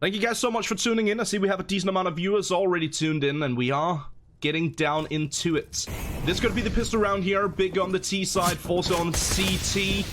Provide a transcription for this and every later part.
Thank you guys so much for tuning in. I see we have a decent amount of viewers already tuned in, and we are getting down into it. This is going to be the pistol round here. Big on the T side, forZe on CT.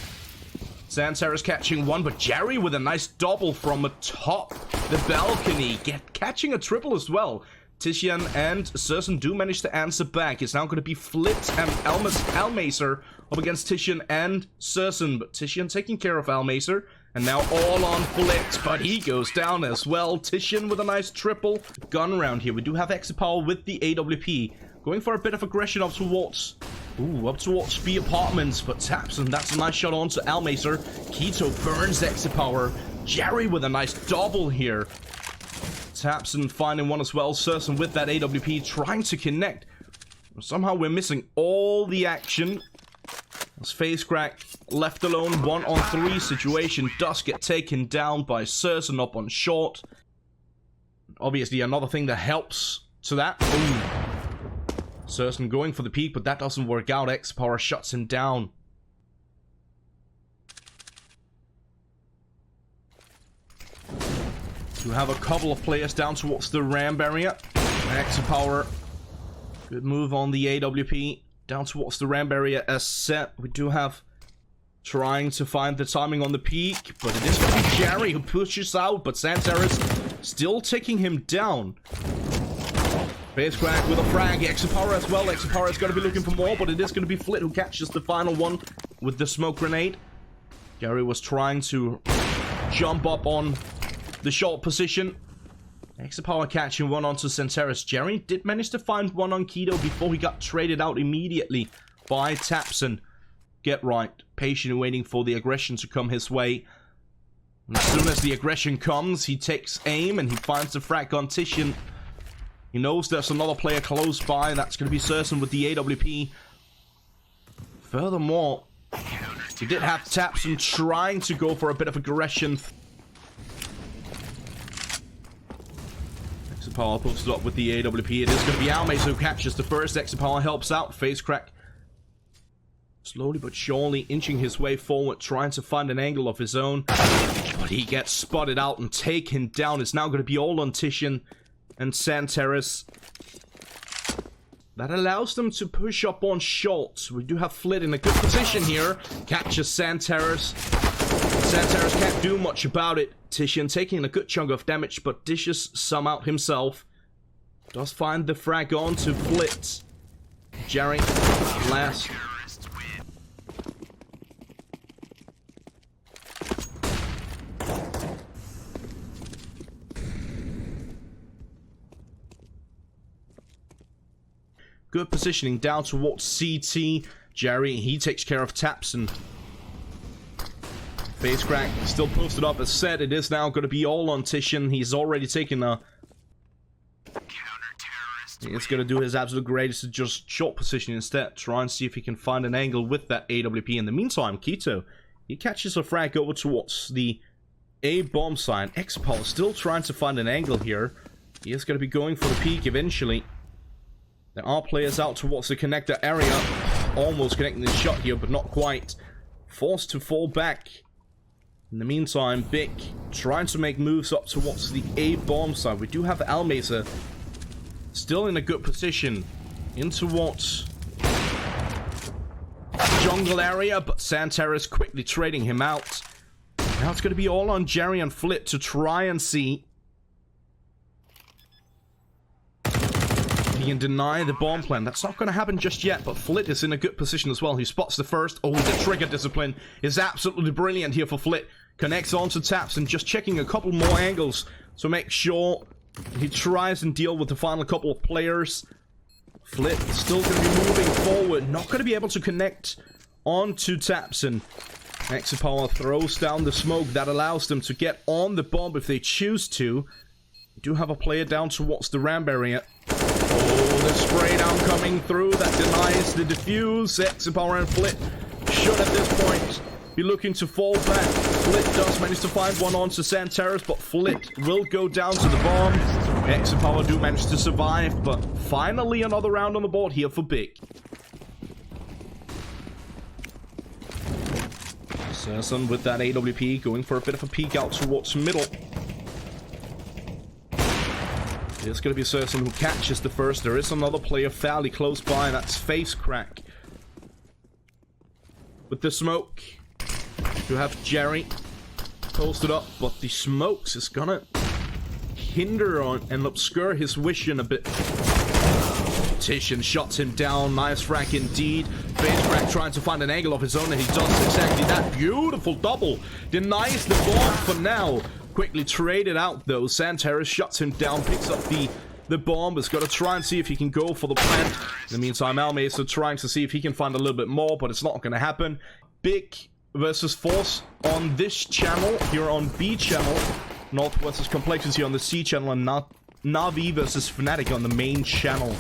Santaris catching one, but Jerry with a nice double from atop the balcony. Catching a triple as well. Titian and Sersen do manage to answer back. It's now going to be Flit and Almacer up against Titian and Sersen. But Titian taking care of Almacer. And now all on Flit, but he goes down as well. Titian with a nice triple gun round here. We do have Exipal with the AWP. Going for a bit of aggression up towards B apartments, but taps, and that's a nice shot onto Almacer. Keto burns Exipal. Jerry with a nice double here. Taps and finding one as well. Sersen with that AWP trying to connect. Somehow we're missing all the action. As FaceCrack left alone, 1-on-3 situation does get taken down by Sersen up on short. Obviously another thing that helps to that. Boom. Sersen going for the peak, but that doesn't work out. X-Power shuts him down. We have a couple of players down towards the RAM barrier. X-Power, good move on the AWP. Down towards the RAM barrier as set. We do have trying to find the timing on the peak, but it is going to be Jerry who pushes out, but Santaris still taking him down. FaceCrack with a frag. Exipara as well. Exipara is going to be looking for more, but it is going to be Flit who catches the final one with the smoke grenade. Jerry was trying to jump up on the short position. Exipara catching one onto Santaris. Jerry did manage to find one on Keto before he got traded out immediately by Tapson. Get right. Patiently waiting for the aggression to come his way. And as soon as the aggression comes, he takes aim and he finds the frag on Titian. He knows there's another player close by. That's going to be Sersen with the AWP. Furthermore, he did have Tapson trying to go for a bit of aggression. Exipal posted up with the AWP. It is going to be Almace who catches the first. Exipal helps out. FaceCrack slowly but surely inching his way forward, trying to find an angle of his own. But he gets spotted out and taken down. It's now going to be all on Titian and Santaris. That allows them to push up on short. We do have Flit in a good position here. Catches Santaris. Santaris can't do much about it. Titian taking a good chunk of damage, but dishes some out himself. Does find the frag on to Flit. Jerry, last. Good positioning down towards CT. Jerry, he takes care of Tapson. FaceCrack still posted up as said. It is now going to be all on Titian. He's already taken a... He's going to do his absolute greatest to just short position instead. Try and see if he can find an angle with that AWP. In the meantime, Keto, he catches a frag over towards the A bomb side. Exipal still trying to find an angle here. He is going to be going for the peak eventually. There are players out towards the connector area. Almost connecting the shot here, but not quite. Forced to fall back. In the meantime, Bic trying to make moves up towards the A bomb side. We do have Almacer still in a good position in towards jungle area, but Santaris quickly trading him out. Now it's going to be all on Jerry and Flit to try and see if he can deny the bomb plan. That's not going to happen just yet, but Flit is in a good position as well. He spots the first. Oh, the trigger discipline is absolutely brilliant here for Flit. Connects onto Taps and just checking a couple more angles to make sure he tries and deal with the final couple of players. Flit still going to be moving forward. Not going to be able to connect onto Tapson. Exipal throws down the smoke that allows them to get on the bomb if they choose to. We do have a player down towards the RAM barrier. Oh, the spray down coming through. That denies the defuse. Exipal and Flit should at this point be looking to fall back. Flit does manage to find one onto Santaris, but Flit will go down to the bomb. Exipal do manage to survive, but finally another round on the board here for Big. Sersen with that AWP going for a bit of a peek out towards middle. It's going to be Cerson who catches the first. There is another player fairly close by, and that's FaceCrack. With the smoke, you have Jerry posted up, but the smokes is gonna hinder on and obscure his vision a bit. Titian shots him down. Nice frag indeed. FaceCrack trying to find an angle of his own, and he does exactly that. Beautiful double. Denies the bomb for now. Quickly traded out though. CSGO shuts him down, picks up the bomb. Has got to try and see if he can go for the plant. In the meantime, Almase trying to see if he can find a little bit more, but it's not going to happen. Big versus forZe on this channel, here on B channel. North versus Complexity on the C channel, and Navi versus Fnatic on the main channel.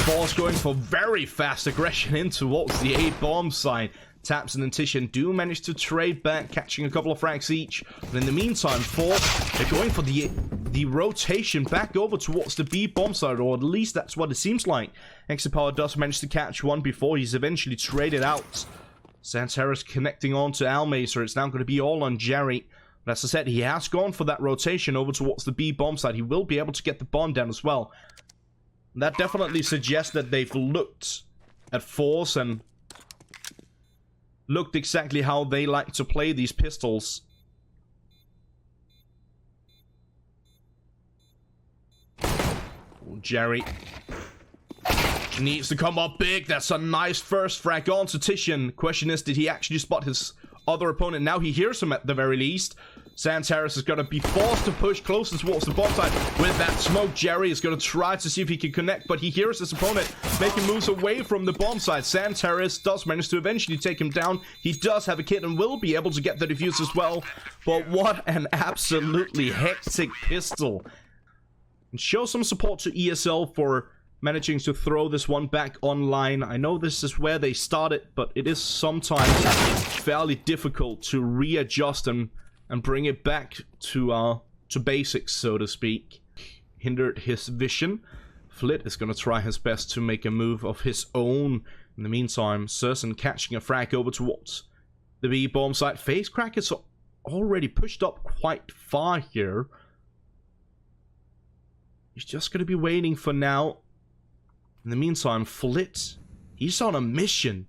forZe going for very fast aggression in towards the A bomb side. Tapson and Titian do manage to trade back, catching a couple of frags each. But in the meantime, forZe, they're going for the rotation back over towards the B bomb side, or at least that's what it seems like. Exapower does manage to catch one before he's eventually traded out. CSGO connecting on to Almase. It's now going to be all on Jerry. But as I said, he has gone for that rotation over towards the B bomb side. He will be able to get the bomb down as well. That definitely suggests that they've looked at forZe and looked exactly how they like to play these pistols. Jerry needs to come up big. That's a nice first frag on to Titian. Question is, did he actually spot his other opponent? Now he hears him at the very least. CSGO is going to be forced to push closer towards the bottom side. With that smoke, Jerry is going to try to see if he can connect, but he hears his opponent making moves away from the bomb side. CSGO does manage to eventually take him down. He does have a kit and will be able to get the defuse as well. But what an absolutely hectic pistol. And show some support to ESL for managing to throw this one back online. I know this is where they started, but it is sometimes fairly difficult to readjust and bring it back to basics, so to speak. Hindered his vision. Flit is going to try his best to make a move of his own. In the meantime, Cerson catching a frag over towards the B bomb site. FaceCrack is already pushed up quite far here. He's just going to be waiting for now. In the meantime, Flit, he's on a mission.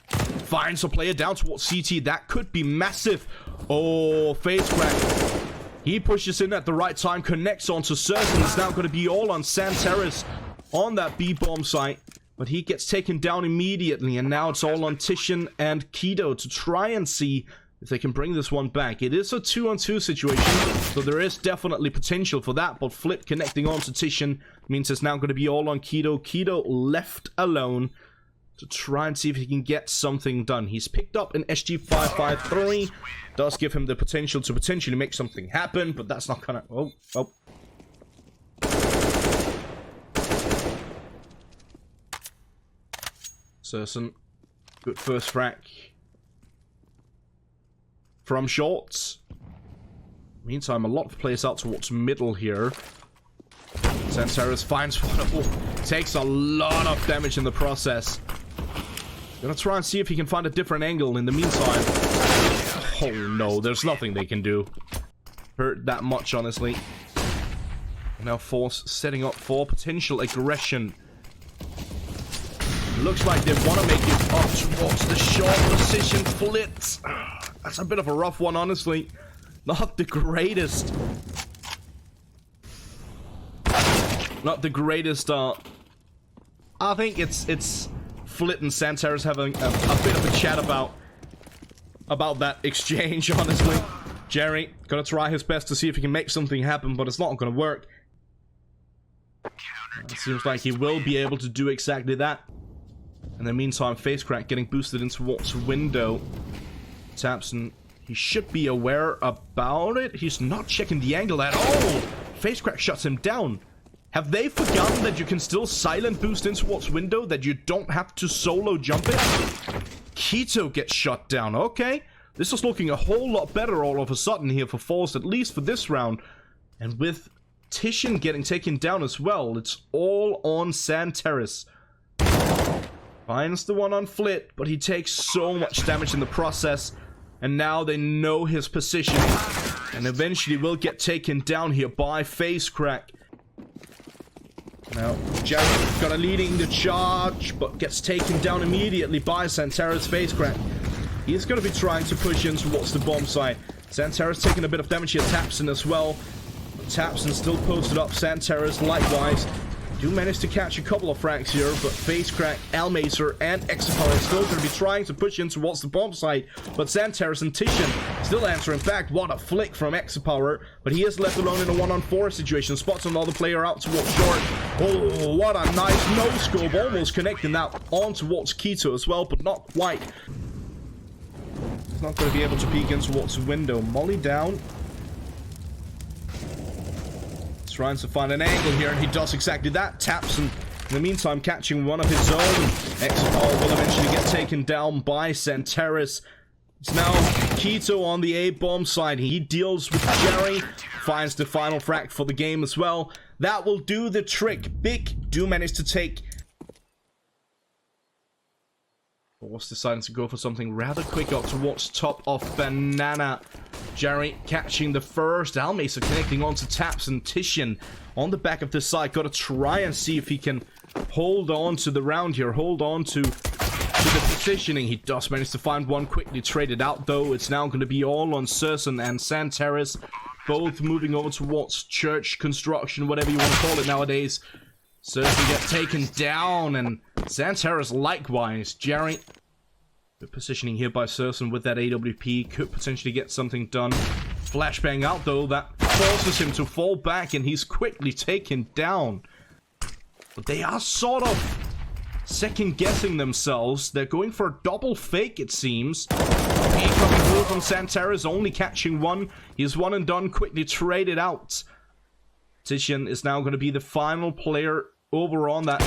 Finds a player down towards CT. That could be massive. Oh, FaceCrack. He pushes in at the right time, connects onto Cerson. It's now going to be all on CSGO on that B-bomb site. But he gets taken down immediately, and now it's all on Titian and Kido to try and see if they can bring this one back. It is a 2-on-2 situation, so there is definitely potential for that, but Flit connecting on to Titian means it's now going to be all on Kido. Kido left alone to try and see if he can get something done. He's picked up an SG553, does give him the potential to potentially make something happen, but that's not gonna... Oh. Cerson, good first frag from shorts. Meantime, a lot of players out towards middle here. CSGO finds one, takes a lot of damage in the process. Gonna try and see if he can find a different angle in the meantime. Oh no, there's nothing they can do. Hurt that much, honestly. Now forZe setting up for potential aggression. Looks like they want to make it up towards the short position. Flit. That's a bit of a rough one, honestly. Not the greatest. Not the greatest. I think it's Flit and CSGO having a bit of a chat about that exchange, honestly. Jerry gonna try his best to see if he can make something happen, but it's not gonna work. It seems like he will be able to do exactly that. In the meantime, FaceCrack getting boosted in towards window. Tapson, he should be aware about it. He's not checking the angle at all. FaceCrack shuts him down. Have they forgotten that you can still silent boost in towards window, that you don't have to solo jump it? Keto gets shut down. Okay, this is looking a whole lot better all of a sudden here for forZe, at least for this round. And with Titian getting taken down as well, it's all on CSGO. Finds the one on Flit, but he takes so much damage in the process. And now they know his position. And eventually will get taken down here by FaceCrack. Now, Jared got a leading the charge, but gets taken down immediately by Santeras Facecrack. He's going to be trying to push in towards the bomb site. Santeras taking a bit of damage here. Tapson as well. But Tapson still posted up. Santeras likewise. Do manage to catch a couple of frags here, but Facecrack, Almacer, and Exapol are still going to be trying to push in towards the bomb site. But Santeras and Titian still answer. In fact, what a flick from Exapower, but he is left alone in a 1-on-4 situation. Spots another player out towards short. Oh, what a nice no-scope, almost connecting that on towards Keto as well, but not quite. He's not going to be able to peek in towards the window. Molly down. Trying to find an angle here, and he does exactly that. Taps, and in the meantime catching one of his own. Exapol will eventually get taken down by Santeras. It's now Keto on the A-bomb side. He deals with Jerry, finds the final frag for the game as well. That will do the trick. Big do manage to take... forZe deciding to go for something rather quick up towards top of Banana. Jerry catching the first. Almacer connecting onto Taps, and Titian on the back of the side. Gotta try and see if he can hold on to the round here. Hold on to the positioning. He does manage to find one, quickly traded out though. It's now going to be all on Cerson and Santeras, both moving over towards church construction, whatever you want to call it nowadays. Cerson gets taken down, and Santeras likewise. Jerry, good positioning here by Cerson with that AWP. Could potentially get something done. Flashbang out though, that forces him to fall back, and he's quickly taken down. But they are sort of second-guessing themselves. They're going for a double fake, it seems. He coming through from Santeras, only catching one. He's one and done, quickly traded out. Titian is now going to be the final player over on that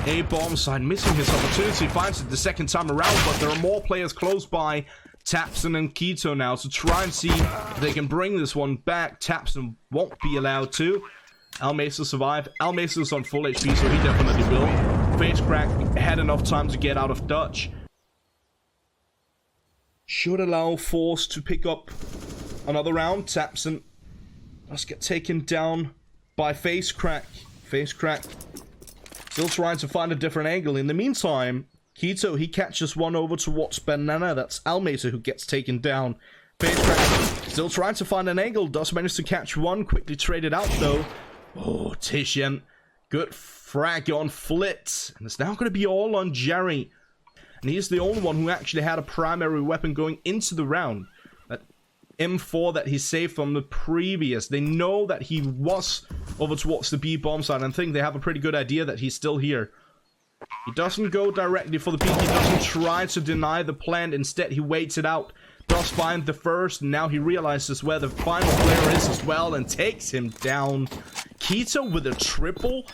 A-bomb side, missing his opportunity. Finds it the second time around, but there are more players close by. Tapson and Keto now to try and see if they can bring this one back. Tapson won't be allowed to. Almacer survived. Almacer's on full HP, so he definitely will. Facecrack had enough time to get out of Dutch. Should allow forZe to pick up another round. Tapson does get taken down by Facecrack. Facecrack still trying to find a different angle. In the meantime, Keto, he catches one over towards Banana. That's Almacer who gets taken down. Facecrack still trying to find an angle. Does manage to catch one. Quickly traded out though. Oh, Titian. Good frag on Flit. And it's now going to be all on Jerry. And he's the only one who actually had a primary weapon going into the round. That M4 that he saved from the previous. They know that he was over towards the B bomb side, and think they have a pretty good idea that he's still here. He doesn't go directly for the peak. He doesn't try to deny the plant. Instead, he waits it out. Does find the first. Now he realizes where the final player is as well, and takes him down. Keto with a triple.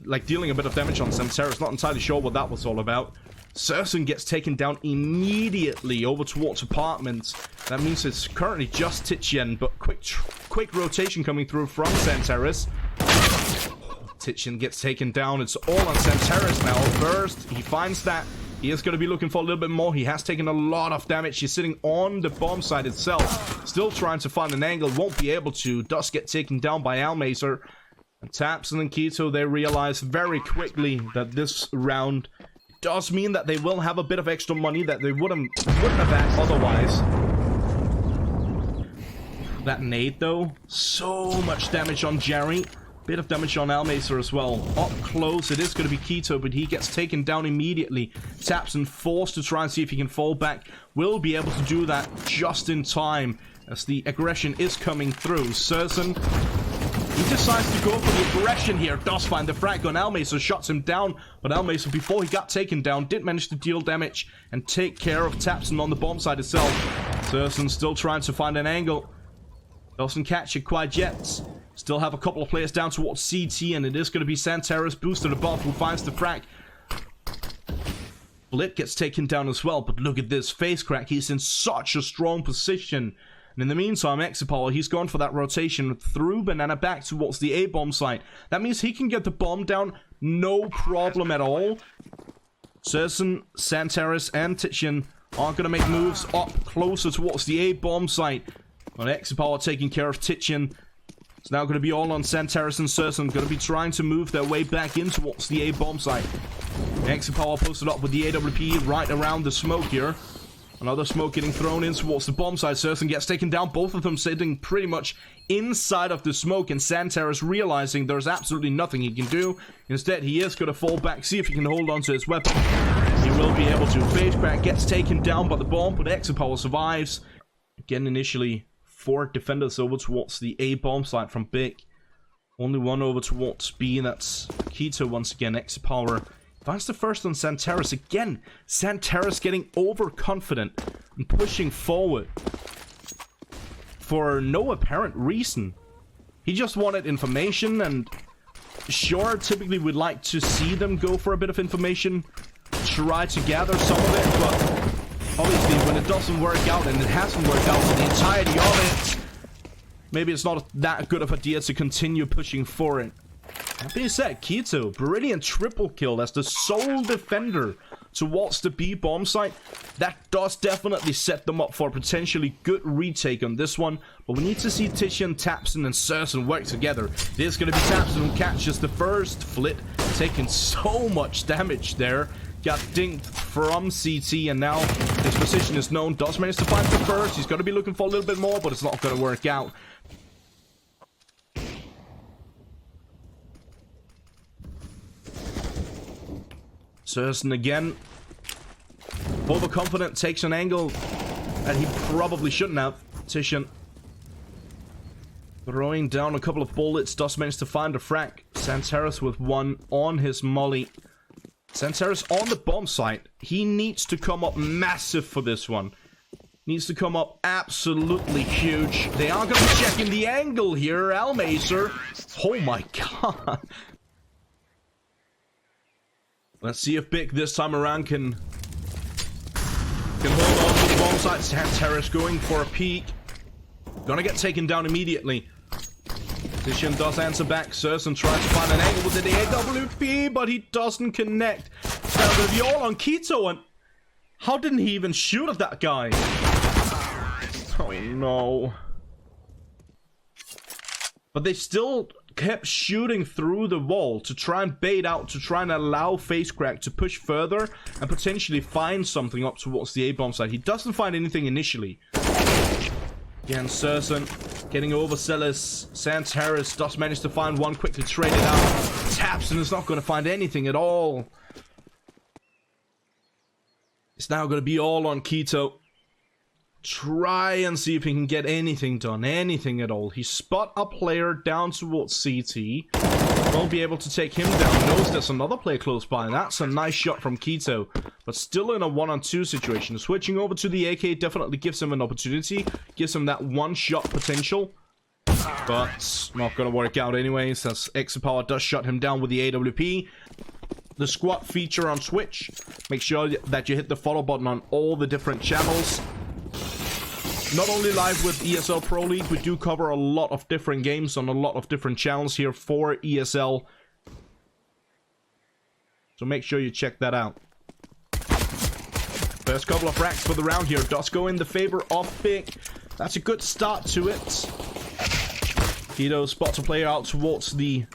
Like, dealing a bit of damage on Santeras. Not entirely sure what that was all about. Cerson gets taken down immediately over towards apartments. That means it's currently just Titian, but quick rotation coming through from Santeras. Titian gets taken down. It's all on Santeras now. First, he finds that. He is going to be looking for a little bit more. He has taken a lot of damage. He's sitting on the bomb site itself. Still trying to find an angle. Won't be able to. Does get taken down by Almacer. And Tapson and Keto, they realize very quickly that this round does mean that they will have a bit of extra money that they wouldn't have had otherwise. That nade though, so much damage on Jerry. Bit of damage on Almacer as well. Up close, it is going to be Keto, but he gets taken down immediately. Tapson forced to try and see if he can fall back. Will be able to do that just in time as the aggression is coming through. Cerson, he decides to go for the aggression here. Does find the frag on Almacer, shuts him down. But Almacer, before he got taken down, did manage to deal damage and take care of Tapson on the bomb side itself. Cerson still trying to find an angle. Doesn't catch it quite yet. Still have a couple of players down towards CT, and it is going to be Santeras boosted above who finds the frag. Blit gets taken down as well, but look at this. Facecrack, he's in such a strong position. And in the meantime, Exapol, he's gone for that rotation through Banana back towards the A-bomb site. That means he can get the bomb down, no problem at all. Cerson, Santeras, and Titian are going to make moves up closer towards the A-bomb site. But Exapol taking care of Titian. It's now going to be all on CSGO and CSGO. Going to be trying to move their way back in towards the A bomb site. Power posted up with the AWP right around the smoke here. Another smoke getting thrown in towards the bomb site. CSGO gets taken down. Both of them sitting pretty much inside of the smoke. And CSGO realizing there's absolutely nothing he can do. Instead, he is going to fall back, see if he can hold on to his weapon. He will be able to. FaceCrack gets taken down by the bomb, but Power survives. Again, initially, 4 defenders over towards the A bomb site from Big. Only one over towards B. That's Keto once again. Power finds the first on CSGO. Again, CSGO getting overconfident and pushing forward for no apparent reason. He just wanted information, and sure, typically we'd like to see them go for a bit of information, try to gather some of it, but obviously when it doesn't work out, and it hasn't worked out for the entirety of it, maybe it's not that good of an idea to continue pushing for it. That being said, Keto, brilliant triple kill as the sole defender towards the B bomb site. That does definitely set them up for a potentially good retake on this one. But we need to see Titian, Tapson, and CSGO work together. It is going to be Tapson who catches the first. Flit taking so much damage there. Got dinked from CT, and now his position is known. Does manage to find the first. He's going to be looking for a little bit more, but it's not going to work out. CSGO again, overconfident, takes an angle that he probably shouldn't have. Titian throwing down a couple of bullets, does manage to find a frag. CSGO with one on his molly. CSGO on the bomb site. He needs to come up massive for this one. Needs to come up absolutely huge. They are going to be checking the angle here. Almacer. Oh my god. Let's see if Big this time around can hold on to the bomb site. CSGO going for a peek. Gonna get taken down immediately. Titian does answer back. CSGO tries to find an angle with the AWP, but he doesn't connect. It's now gonna be all on Keto, and how didn't he even shoot at that guy? Oh no. But they still kept shooting through the wall to try and bait out, to try and allow FaceCrack to push further and potentially find something up towards the A-bomb side. He doesn't find anything initially. Again, CSGO getting overzealous. CSGO does manage to find one, quickly trade it out. Taps and is not going to find anything at all. It's now going to be all on Keto. Try and see if he can get anything done, anything at all. He spot a player down towards CT. Won't be able to take him down. Knows there's another player close by, and that's a nice shot from Keto. But still in a 1-on-2 situation. Switching over to the AK definitely gives him an opportunity. Gives him that one-shot potential. But not going to work out anyways, as Power does shut him down with the AWP. The squad feature on Twitch. Make sure that you hit the follow button on all the different channels. Not only live with ESL Pro League, we do cover a lot of different games on a lot of different channels here for ESL. So make sure you check that out. First couple of frags for the round here does go in the favor of Big. That's a good start to it. Keto spots a player out towards the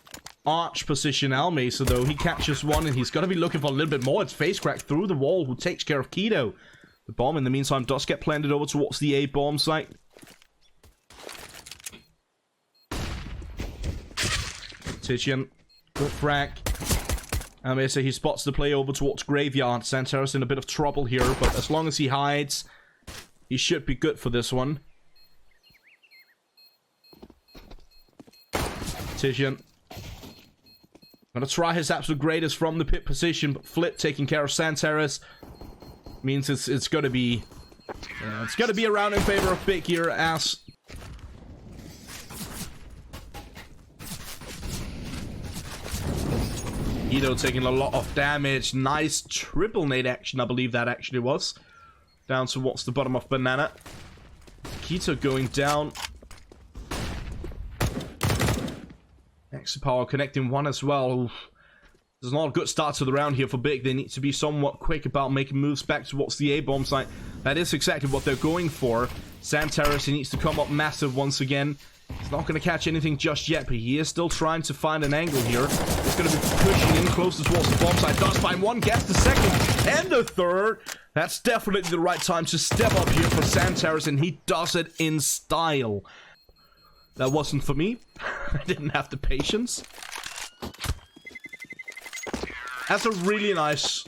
arch position. Almacer, though, he catches one and he's going to be looking for a little bit more. It's FaceCrack through the wall who takes care of Keto. The bomb, in the meantime, does get planted over towards the A bomb site. Titian, good frag. Almacer, he spots the play over towards Graveyard. CSGO's in a bit of trouble here, but as long as he hides, he should be good for this one. Titian gonna try his absolute greatest from the pit position, but Flip taking care of CSGO means it's gonna be around in favor of Big here, as Keto taking a lot of damage. Nice triple nade action, I believe that actually was. Down towards the bottom of Banana. Keto going down. Power connecting one as well. Oof. There's not a good start to the round here for Big. They need to be somewhat quick about making moves back towards the A-bomb site. That is exactly what they're going for. CSGO, he needs to come up massive once again. He's not going to catch anything just yet, but he is still trying to find an angle here. He's going to be pushing in closer towards the bomb site. Does find one, gets the second, and the third. That's definitely the right time to step up here for CSGO, and he does it in style. That wasn't for me. I didn't have the patience. That's a really nice...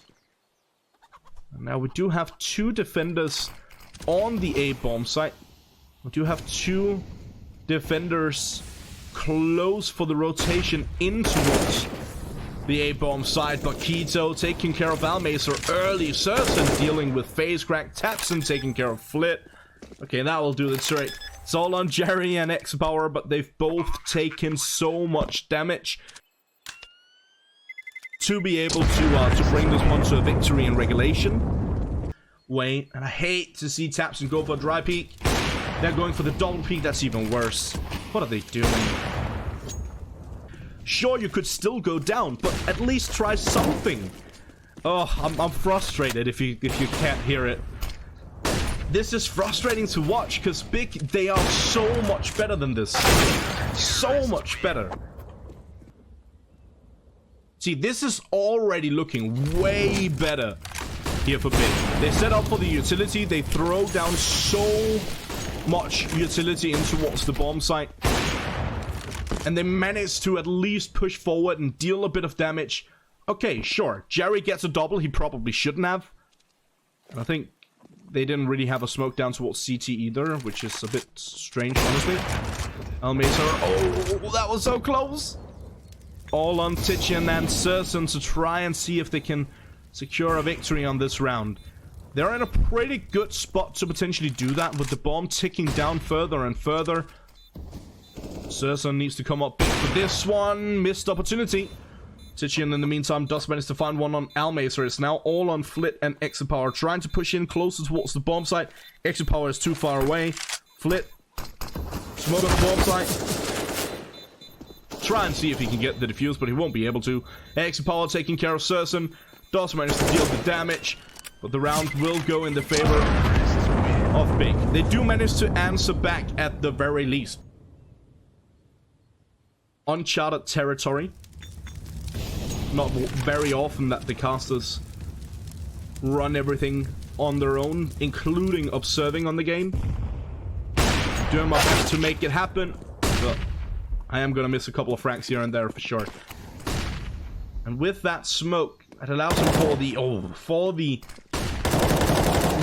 Now we do have 2 defenders on the A bomb site. We do have 2 defenders close for the rotation in towards the A bomb side, but Keto taking care of Almazer early. CerSen dealing with phase crack. Tapson taking care of Flit. Okay, that will do the trick. It's all on Jerry and X-Power, but they've both taken so much damage to be able to bring this one to a victory in regulation. Wait, and I hate to see Tapson go for a dry peek. They're going for the double peek. That's even worse. What are they doing? Sure, you could still go down, but at least try something. Oh, I'm frustrated if you can't hear it. This is frustrating to watch because Big, they are so much better than this. So much better. See, this is already looking way better here for Big. They set up for the utility. They throw down so much utility in towards the bomb site. And they managed to at least push forward and deal a bit of damage. Okay, sure. Jerry gets a double. He probably shouldn't have. And I think they didn't really have a smoke down towards CT either, which is a bit strange, honestly. Almazer. Oh, that was so close. All on Titian and CerSen to try and see if they can secure a victory on this round. They're in a pretty good spot to potentially do that with the bomb ticking down further and further. CerSen needs to come up big for this one. Missed opportunity. Titian, in the meantime, does manage to find one on Almazer. It's now all on Flit and Exapower, trying to push in closer towards the bomb site. Exapower is too far away. Flit. Smoke on the bomb site. Try and see if he can get the defuse, but he won't be able to. Exapower taking care of CerSen. Does manage to deal the damage, but the round will go in the favor of Big. They do manage to answer back at the very least. Uncharted territory. Not very often that the casters run everything on their own, including observing on the game. Doing my best to make it happen, but I am gonna miss a couple of frags here and there for sure. And with that smoke, it allows him for the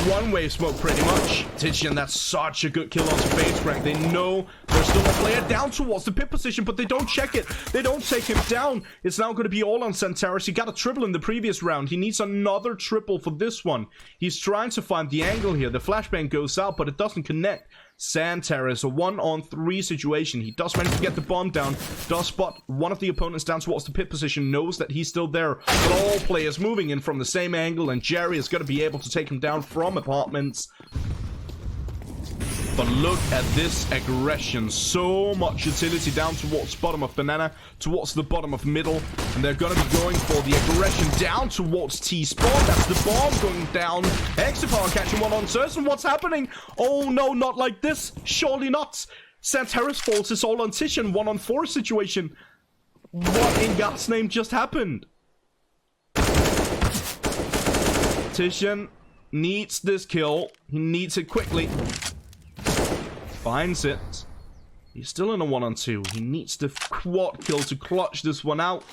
one-way smoke pretty much. Titian, that's such a good kill onto phase crack. They know there's still a player down towards the pit position, but they don't check it. They don't take him down. It's now going to be all on CSGO. He got a triple in the previous round. He needs another triple for this one. He's trying to find the angle here. The flashbang goes out, but it doesn't connect. CSGO is a 1-on-3 situation. He does manage to get the bomb down, does spot one of the opponents down towards the pit position, knows that he's still there, but all players moving in from the same angle, and Jerry is going to be able to take him down from apartments. But look at this aggression. So much utility down towards bottom of banana, towards the bottom of middle. And they're going to be going for the aggression down towards T-spawn. That's the bomb going down. Exapower catching one on CerSen. What's happening? Oh no, not like this. Surely not. Santaris falls is all on Titian. 1-on-4 situation. What in God's name just happened? Titian needs this kill. He needs it quickly. Finds it. He's still in a 1-on-2. He needs the quad kill to clutch this one out.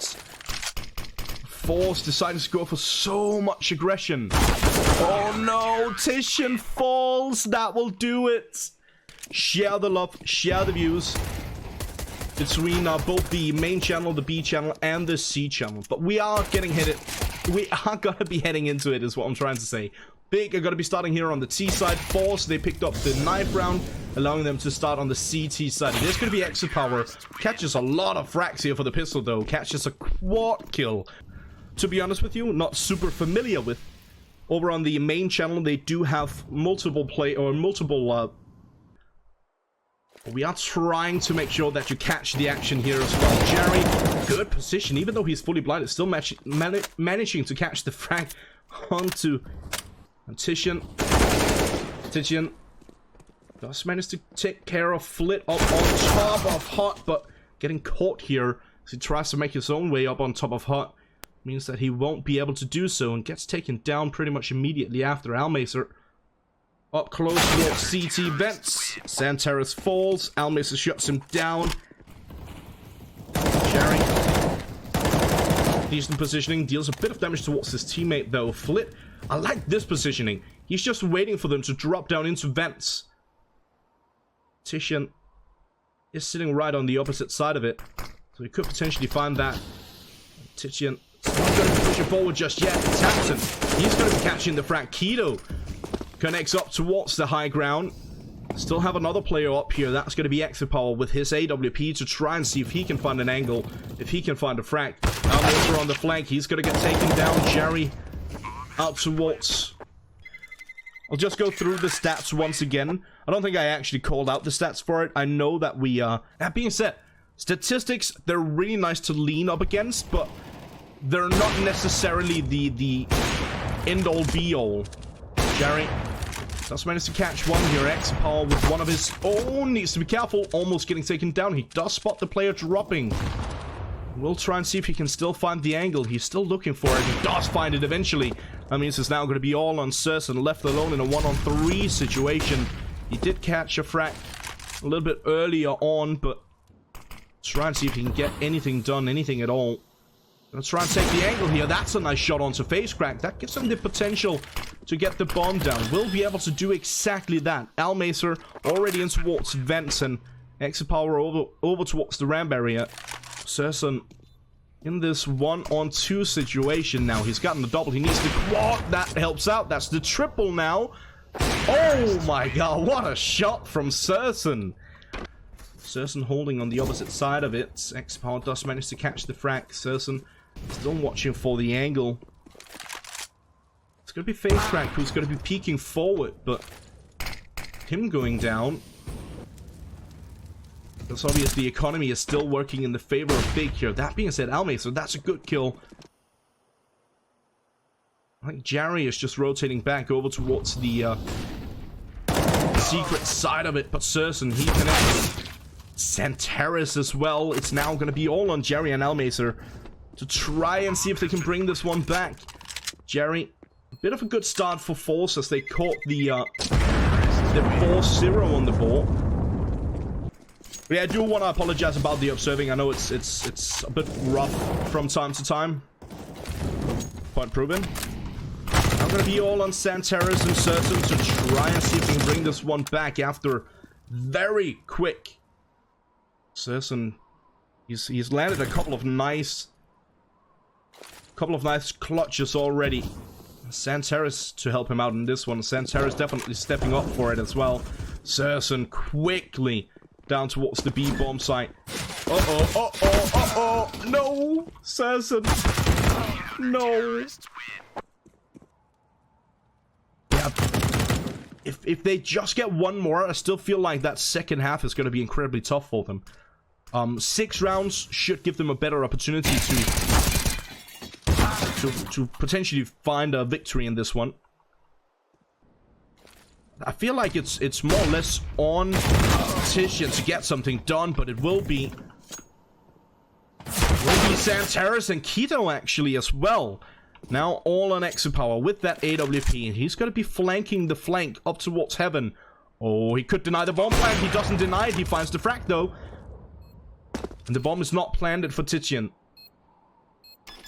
forZe deciding to go for so much aggression. Oh no, Titian falls. That will do it. Share the love, share the views between both the main channel, the B channel, and the C channel. But we are getting hit. We are going to be heading into it, is what I'm trying to say. Big are going to be starting here on the T side. forZe, they picked up the knife round, allowing them to start on the CT side. There's going to be Exapower. Catches a lot of frags here for the pistol, though. Catches a quad kill. To be honest with you, not super familiar with. Over on the main channel, they do have multiple we are trying to make sure that you catch the action here as well. Jerry, good position. Even though he's fully blinded, still managing to catch the frag onto Titian. Titian Does manage to take care of Flit up on top of Hut, but getting caught here as he tries to make his own way up on top of Hut means that he won't be able to do so and gets taken down pretty much immediately after. Almacer up close towards CT vents. Santeris falls. Almacer shuts him down. Jerry, decent positioning, deals a bit of damage towards his teammate though. Flit, I like this positioning. He's just waiting for them to drop down into vents. Titian is sitting right on the opposite side of it, so he could potentially find that. Titian is not going to push it forward just yet. Tapson, he's going to be catching the frag. Keto connects up towards the high ground. Still have another player up here. That's going to be Exapower with his AWP to try and see if he can find an angle, if he can find a frag. Almacer on the flank. He's going to get taken down. Jerry out towards... I'll just go through the stats once again. I don't think I actually called out the stats for it. I know that we that being said, statistics, they're really nice to lean up against, but they're not necessarily the end-all be-all. Jerry does manage to catch one here. Exapower with one of his own. Needs to be careful. Almost getting taken down. He does spot the player dropping. We'll try and see if he can still find the angle. He's still looking for it. He does find it eventually. That means it's now going to be all on CERS and left alone in a 1-on-3 situation. He did catch a frag a little bit earlier on, but try and see if he can get anything done, anything at all. Let's try and take the angle here. That's a nice shot onto face crack. That gives him the potential to get the bomb down. We'll be able to do exactly that. Almacer already in towards vents and Exapower over towards the ramp area. CERS in this 1-on-2 situation now. He's gotten the double. He needs the quad. That helps out. That's the triple now. Oh my god, what a shot from CERS. CERS holding on the opposite side of it. Exapower does manage to catch the frag. CERS still watching for the angle. It's going to be face crack who's going to be peeking forward, but him going down. It's obvious the economy is still working in the favor of Big here. That being said, Almacer, that's a good kill. I think Jerry is just rotating back over towards the secret side of it, but CERS, he connects Santeris as well. It's now going to be all on Jerry and Almacer to try and see if they can bring this one back. Jerry, a bit of a good start for forZe as they caught the 4-0 on the ball. But yeah, I do want to apologize about the observing. I know it's a bit rough from time to time. Point proven. I'm going to be all on Santeris and CERS to try and see if we can bring this one back after very quick. CERS, he's landed a couple of nice clutches already. Santeris to help him out in this one. Santeris definitely stepping up for it as well. CERS quickly down towards the B bomb site. No! CERS! No! Yeah. If they just get one more, I still feel like that second half is going to be incredibly tough for them. 6 rounds should give them a better opportunity to potentially find a victory in this one. I feel like it's more or less on Titian to get something done, but it will be Santeris and Keto actually as well. Now all on Exapower with that AWP. He's going to be flanking the flank up towards heaven. Oh, he could deny the bomb plant. He doesn't deny it. He finds the frag though. And the bomb is not planted for Titian.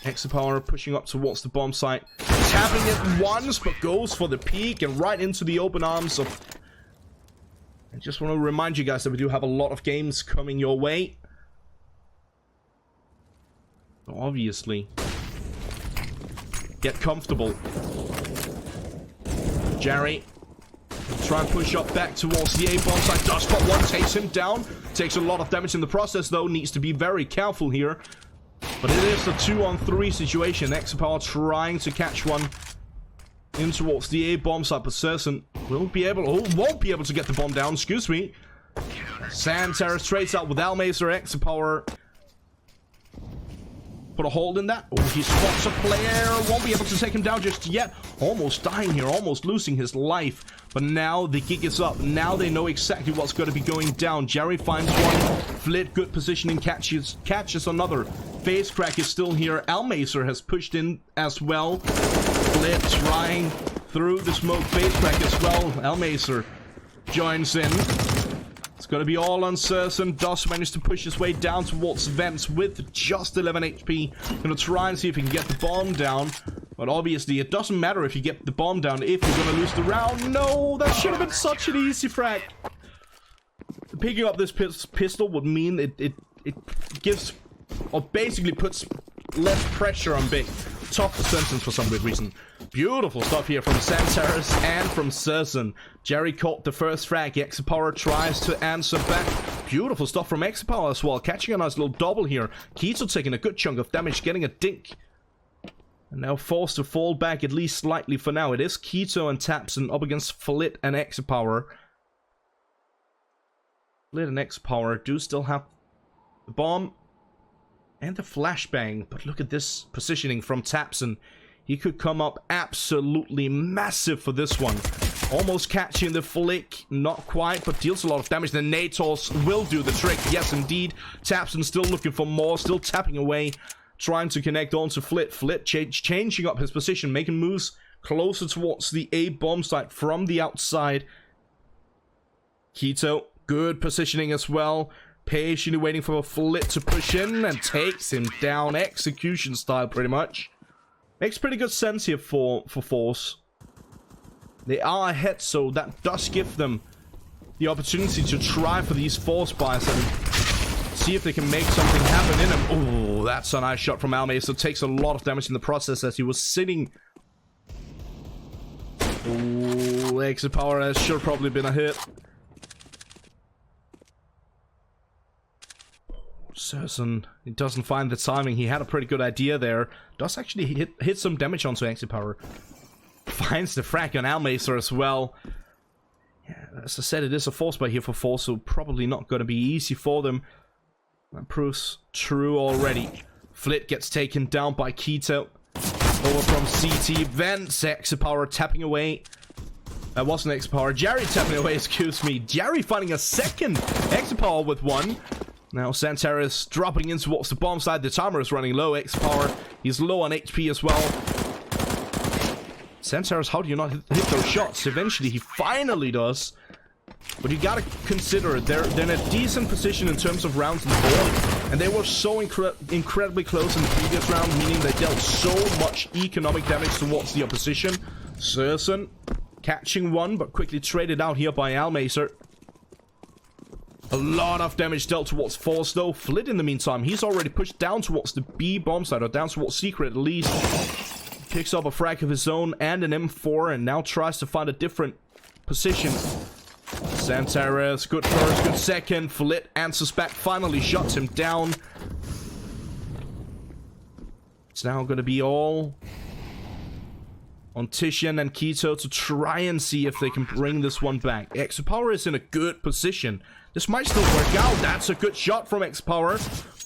Exapower pushing up towards the bomb site. Tapping it once, but goes for the peek and right into the open arms of... I just want to remind you guys that we do have a lot of games coming your way. Obviously. Get comfortable. Jerry. Try and push up back towards the A-bomb site. Does spot one, takes him down. Takes a lot of damage in the process though. Needs to be very careful here. But it is a 2-on-3 situation. Exapower trying to catch one in towards the A-bomb site, but CERS won't be able to get the bomb down. Excuse me. Santeris trades out with Almacer. Exapower put a hold in that. Oh, he spots a player. Won't be able to take him down just yet. Almost dying here. Almost losing his life. But now the gig is up. Now they know exactly what's going to be going down. Jerry finds one. Flit, good positioning, catches another. Face crack is still here. Almazer has pushed in as well. Flit trying through the smoke. Face crack as well. Almazer joins in. It's going to be all on CersGO. Does manage to push his way down towards vents with just 11 HP. Going to try and see if he can get the bomb down. But obviously, it doesn't matter if you get the bomb down if you're going to lose the round. No, that should have been such an easy frag. Picking up this pistol would mean it gives, or basically puts less pressure on Big. Tough sentence for some weird reason. Beautiful stuff here from Santaris and from CersGO. Jerry caught the first frag. Exapower tries to answer back. Beautiful stuff from Exapower as well. Catching a nice little double here. Keto taking a good chunk of damage, getting a dink. And now forced to fall back at least slightly for now. It is Keto and Tapson up against Flit and Exapower. Flit and Exapower do still have the bomb and the flashbang. But look at this positioning from Tapson. He could come up absolutely massive for this one. Almost catching the flick. Not quite, but deals a lot of damage. The Natos will do the trick. Yes, indeed. Tapson still looking for more. Still tapping away. Trying to connect onto Flit. Flit changing up his position. Making moves closer towards the A bomb site from the outside. Keto, good positioning as well. Patiently waiting for Flit to push in and takes him down. Execution style, pretty much. Makes pretty good sense here for forZe. They are ahead, so that does give them the opportunity to try for these force buys and see if they can make something happen in them. Oh, that's a nice shot from Almazer. Takes a lot of damage in the process as he was sitting. Oh, exit power has should probably been a hit. CersGO, he doesn't find the timing. He had a pretty good idea there. Does actually hit some damage onto exit power. Finds the frag on Almazer as well. Yeah, as I said, it is a force buy here for forZe, so probably not going to be easy for them. That proves true already. Flit gets taken down by Keto. Over from CT. Vents. Exapower tapping away. That wasn't Exapower. Jerry tapping away, excuse me. Jerry finding a second Exapower with one. Now Santaris dropping in towards the bomb side. The timer is running low. Exapower, he's low on HP as well. Santaris, how do you not hit those shots? Eventually, he finally does. But you gotta consider, they're in a decent position in terms of rounds in the board. And they were so incredibly close in the previous round, meaning they dealt so much economic damage towards the opposition. CersGO catching one, but quickly traded out here by Almazer. A lot of damage dealt towards forZe though. Flit in the meantime, he's already pushed down towards the B bomb site, or down towards Secret at least. Picks up a frag of his own and an M4, and now tries to find a different position. Santaris, good first, good second. Flit answers back, finally shuts him down. It's now going to be all on Titian and Keto to try and see if they can bring this one back. Exapower is in a good position. This might still work out. That's a good shot from Exapower.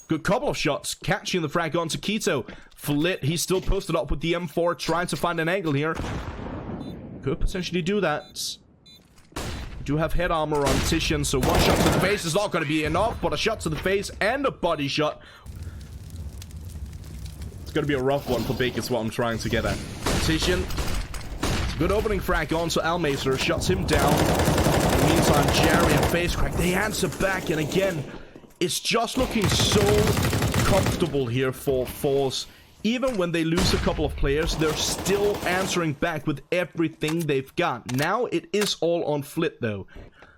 Good couple of shots. Catching the frag onto Keto. Flit, he's still posted up with the M4, trying to find an angle here. Could potentially do that. Do have head armor on Titian, so one shot to the face is not going to be enough, but a shot to the face and a body shot. It's going to be a rough one for Big is what I'm trying to get at. Titian, good opening frag onto Almazer, shuts him down. In the meantime, Jerry and face crack, they answer back, and again, it's just looking so comfortable here for forZe. Even when they lose a couple of players, they're still answering back with everything they've got. Now it is all on Flit though.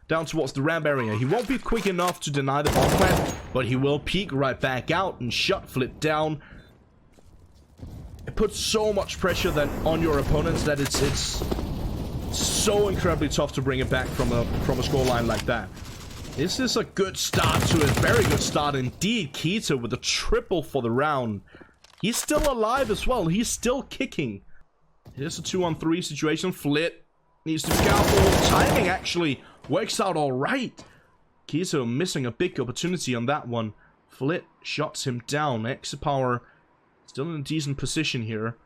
Down towards the ramp area. He won't be quick enough to deny the bomb plant, but he will peek right back out and shut Flit down. It puts so much pressure that on your opponents that it's so incredibly tough to bring it back from a scoreline like that. This is a good start to it. Very good start indeed. Keto with a triple for the round. He's still alive as well. He's still kicking. Here's a 2-on-3 situation. Flit needs to be careful. Timing actually works out all right. Keto missing a big opportunity on that one. Flit shuts him down. Exapower still in a decent position here.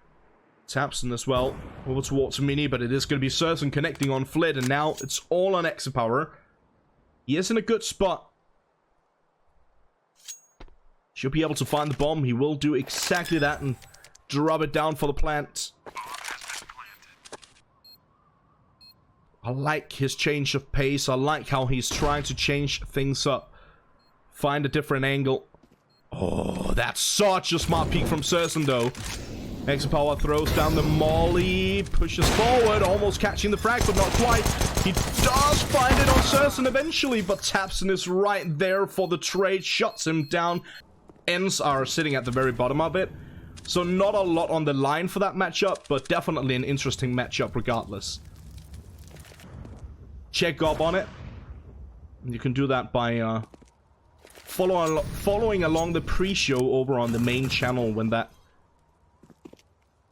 Tapson as well. Over towards Mini, but it is going to be certain connecting on Flit, and now it's all on Exapower. He is in a good spot. Should be able to find the bomb. He will do exactly that and drop it down for the plant. I like his change of pace. I like how he's trying to change things up. Find a different angle. Oh, that's such a smart peek from Serson, though. Exapower throws down the molly, pushes forward, almost catching the frag, but not quite. He does find it on Serson eventually, but Tapson is right there for the trade, shuts him down. Ends are sitting at the very bottom of it. So not a lot on the line for that matchup, but definitely an interesting matchup regardless. Check up on it. You can do that by following along the pre-show over on the main channel when that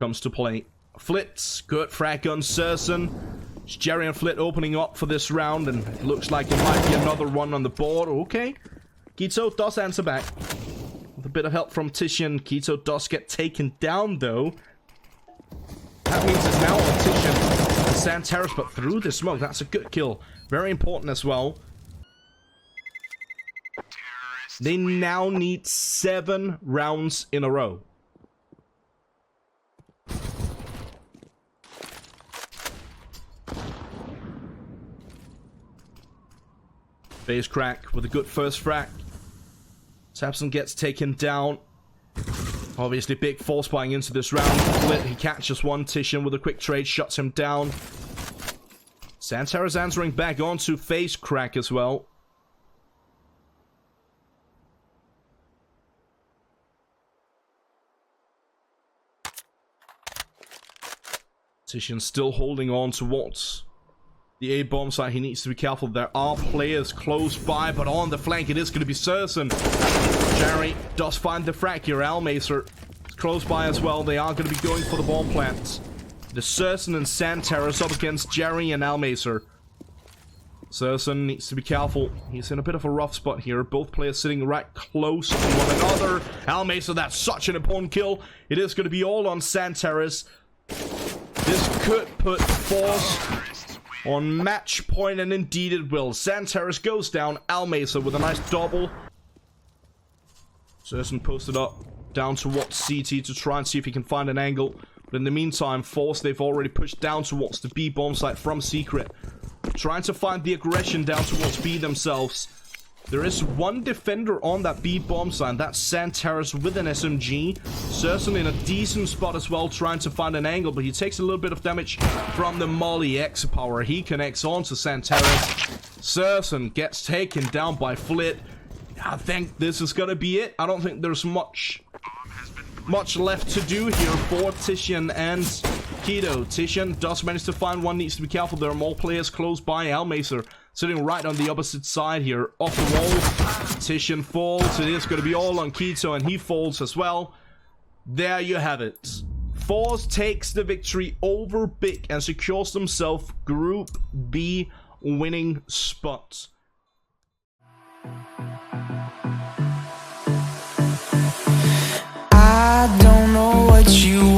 comes to play. Flits, good frag on Serson. It's Jerry and Flit opening up for this round, and it looks like it might be another one on the board. Okay. Keto does answer back. With a bit of help from Titian, Keto does get taken down, though. That means it's now on Titian and Santeris, but through the smoke. That's a good kill. Very important as well. They now need 7 rounds in a row. Base crack with a good first frag. Tapson gets taken down. Obviously, big force buying into this round. Flit, he catches one. Titian with a quick trade, shuts him down. Santeris answering back onto face crack as well. Titian still holding on towards the A-bomb side. He needs to be careful. There are players close by, but on the flank it is going to be Serson. Jerry does find the frag here. Almacer is close by as well. They are going to be going for the bomb plants. The Serson and Santeris up against Jerry and Almacer. Serson needs to be careful. He's in a bit of a rough spot here. Both players sitting right close to one another. Almacer, that's such an important kill. It is going to be all on Santeris. This could put forZe on match point, and indeed it will. Santeris goes down. Almacer with a nice double. Serson posted up down towards CT to try and see if he can find an angle. But in the meantime, forZe, they've already pushed down towards the B bomb site from Secret. Trying to find the aggression down towards B themselves. There is one defender on that B bomb site. That's Santeris with an SMG. Serson in a decent spot as well, trying to find an angle, but he takes a little bit of damage from the molly. Exapower, he connects onto Santeris. Serson gets taken down by Flit. I think this is gonna be it. I don't think there's much left to do here for Titian and Keto. Titian does manage to find one, needs to be careful. There are more players close by. Almacer sitting right on the opposite side here. Off the wall. Titian falls. It is going to be all on Keto, and he falls as well. There you have it. forZe takes the victory over Big and secures themselves Group B winning spot. I don't know what you